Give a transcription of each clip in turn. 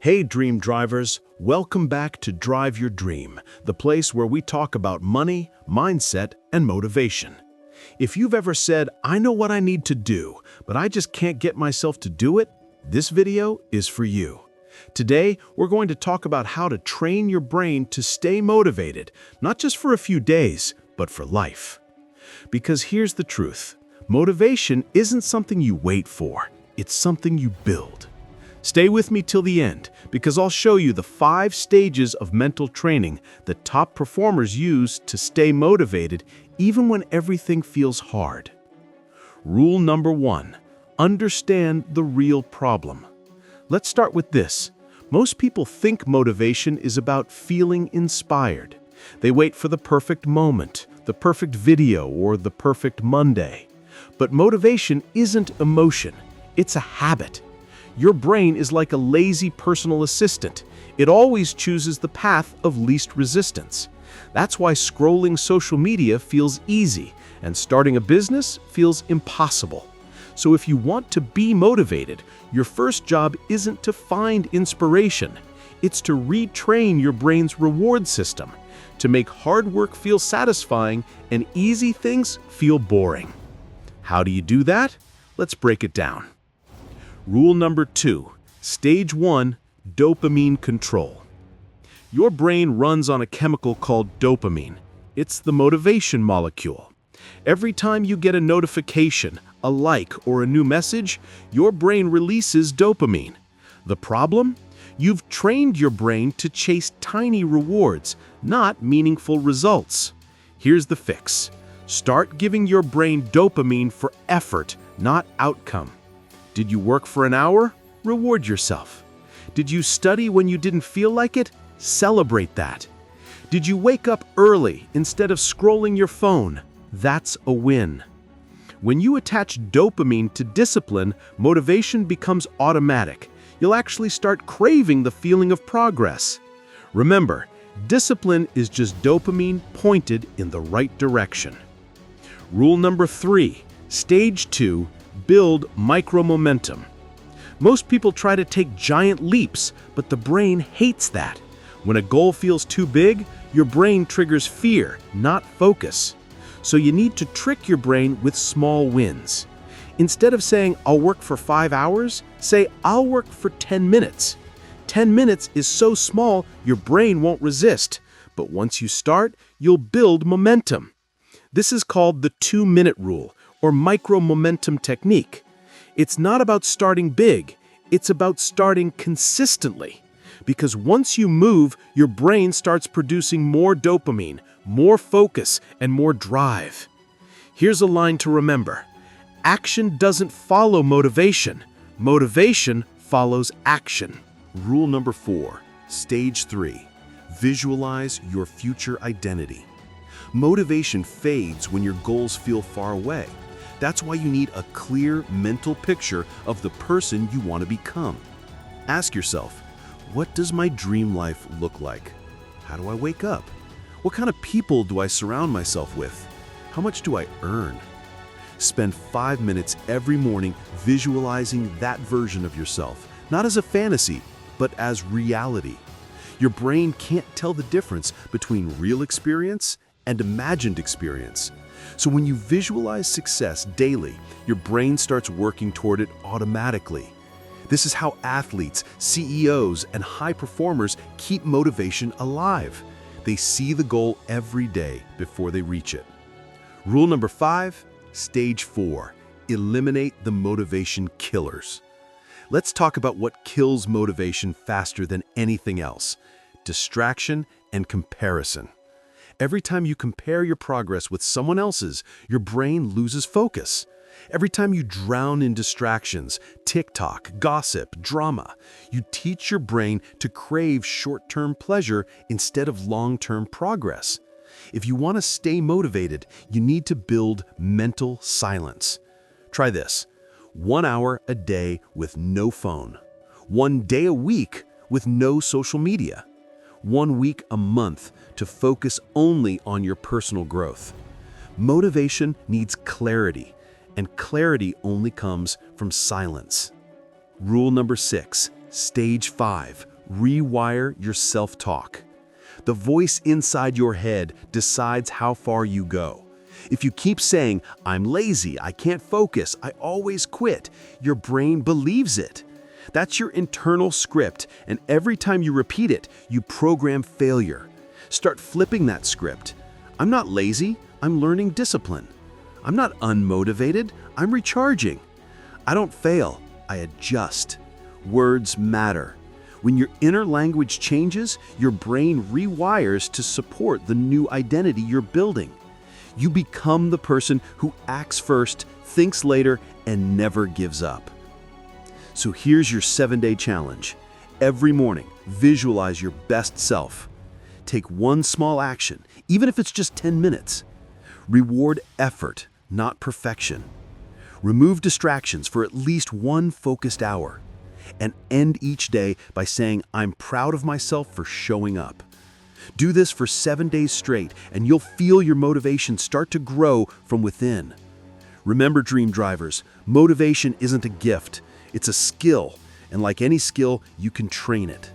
Hey dream drivers, welcome back to Drive Your Dream, the place where we talk about money, mindset, and motivation. If you've ever said, I know what I need to do, but I just can't get myself to do it, this video is for you. Today, we're going to talk about how to train your brain to stay motivated, not just for a few days, but for life. Because here's the truth, motivation isn't something you wait for, it's something you build. Stay with me till the end, because I'll show you the 5 stages of mental training that top performers use to stay motivated even when everything feels hard. Rule number 1, understand the real problem. Let's start with this. Most people think motivation is about feeling inspired. They wait for the perfect moment, the perfect video, or the perfect Monday. But motivation isn't emotion, it's a habit. Your brain is like a lazy personal assistant. It always chooses the path of least resistance. That's why scrolling social media feels easy and starting a business feels impossible. So if you want to be motivated, your first job isn't to find inspiration. It's to retrain your brain's reward system, to make hard work feel satisfying and easy things feel boring. How do you do that? Let's break it down. Rule number 2, Stage 1, dopamine control. Your brain runs on a chemical called dopamine. It's the motivation molecule. Every time you get a notification, a like, or a new message, your brain releases dopamine. The problem? You've trained your brain to chase tiny rewards, not meaningful results. Here's the fix. Start giving your brain dopamine for effort, not outcome. Did you work for an hour? Reward yourself. Did you study when you didn't feel like it? Celebrate that. Did you wake up early instead of scrolling your phone? That's a win. When you attach dopamine to discipline, motivation becomes automatic. You'll actually start craving the feeling of progress. Remember, discipline is just dopamine pointed in the right direction. Rule number 3, Stage 2, build micro-momentum. Most people try to take giant leaps, but the brain hates that. When a goal feels too big, your brain triggers fear, not focus. So you need to trick your brain with small wins. Instead of saying, I'll work for 5 hours, say, I'll work for 10 minutes. 10 minutes is so small, your brain won't resist. But once you start, you'll build momentum. This is called the 2-minute rule, or micro-momentum technique. It's not about starting big, it's about starting consistently. Because once you move, your brain starts producing more dopamine, more focus, and more drive. Here's a line to remember. Action doesn't follow motivation. Motivation follows action. Rule number 4, Stage 3, visualize your future identity. Motivation fades when your goals feel far away. That's why you need a clear mental picture of the person you want to become. Ask yourself, what does my dream life look like? How do I wake up? What kind of people do I surround myself with? How much do I earn? Spend 5 minutes every morning visualizing that version of yourself, not as a fantasy, but as reality. Your brain can't tell the difference between real experience and imagined experience. So when you visualize success daily, your brain starts working toward it automatically. This is how athletes, CEOs, and high performers keep motivation alive. They see the goal every day before they reach it. Rule number 5, Stage 4, eliminate the motivation killers. Let's talk about what kills motivation faster than anything else: distraction and comparison. Every time you compare your progress with someone else's, your brain loses focus. Every time you drown in distractions, TikTok, gossip, drama, you teach your brain to crave short-term pleasure instead of long-term progress. If you want to stay motivated, you need to build mental silence. Try this: 1 hour a day with no phone. 1 day a week with no social media. 1 week a month to focus only on your personal growth. Motivation needs clarity, and clarity only comes from silence. Rule number 6, Stage 5. Rewire your self-talk. The voice inside your head decides how far you go. If you keep saying, "I'm lazy, I can't focus, I always quit," your brain believes it. That's your internal script, and every time you repeat it, you program failure. Start flipping that script. I'm not lazy, I'm learning discipline. I'm not unmotivated, I'm recharging. I don't fail, I adjust. Words matter. When your inner language changes, your brain rewires to support the new identity you're building. You become the person who acts first, thinks later, and never gives up. So here's your 7-day challenge. Every morning, visualize your best self. Take one small action, even if it's just 10 minutes. Reward effort, not perfection. Remove distractions for at least one focused hour. And end each day by saying, "I'm proud of myself for showing up." Do this for 7 days straight, and you'll feel your motivation start to grow from within. Remember, dream drivers, motivation isn't a gift, it's a skill, and like any skill, you can train it.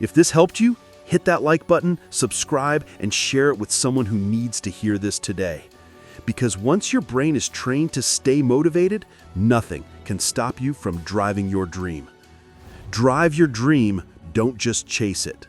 If this helped you, hit that like button, subscribe, and share it with someone who needs to hear this today. Because once your brain is trained to stay motivated, nothing can stop you from driving your dream. Drive your dream, don't just chase it.